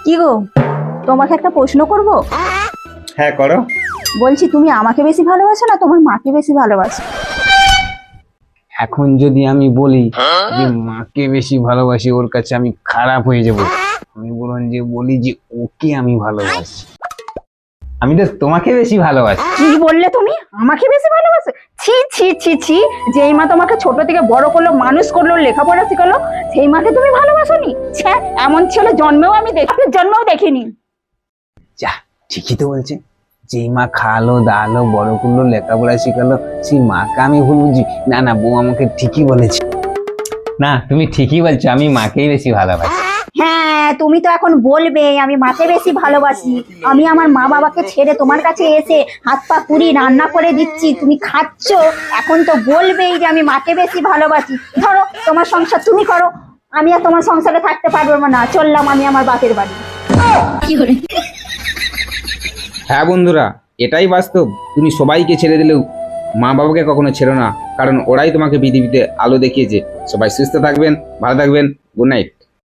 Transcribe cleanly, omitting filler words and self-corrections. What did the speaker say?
কি গো, তোমাকে একটা প্রশ্ন করব? হ্যাঁ করো। বলছি, তুমি আমাকে বেশি ভালোবাসো না তোমার মাকে বেশি ভালোবাসো? এখন যদি আমি বলি যে মাকে বেশি ভালোবাসি, ওর কাছে আমি খারাপ হয়ে যাব। আমি বলি যে ওকে আমি ভালোবাসি। আমি তো তোমাকে বেশি ভালোবাসি। কি বললে তুমি? আমাকে বেশি ভালোবাসো? ছি ছি ছি ছি, যেই মা তোমাকে ছোট থেকে বড় করলো, মানুষ করলো, লেখাপড়া শিখালো, সেই মাকে তুমি ভালোবাসোনি? ছ্যা, এমন ছেলে জন্মেও আমি জন্মেও দেখিনি। যা, ঠিকই তো বলছে। যেই মা খাওয়ালো দাঁড়ালো বড় করলো লেখাপড়া শিখালো, সেই মাকে আমি ভুল বুঝি? না না, বউ আমাকে ঠিকই বলেছে। না, তুমি ঠিকই বলছো, আমি মাকেই বেশি ভালোবাসি। হ্যাঁ, তুমি তো এখন বলবে আমি মাকে বেশি ভালোবাসি। আমি আমার মা বাবাকে ছেড়ে তোমার কাছে এসে হাত পা পুরি রান্না করে দিচ্ছি, তুমি খাচ্ছ, এখন তো বলবেই যে আমি মাকে বেশি ভালোবাসি। ধরো, তোমার সংসার তুমি করো, আমি আর তোমার সংসারে থাকতে পারবো না, চললাম আমি আমার বাপের বাড়ি। হ্যাঁ বন্ধুরা, এটাই বাস্তব। তুমি সবাইকে ছেড়ে দিলেও মা বাবাকে কখনো ছেড়ো না, কারণ ওরাই তোমাকে পৃথিবীতে আলো দেখিয়েছে। সবাই সুস্থ থাকবেন, ভালো থাকবেন। Good night.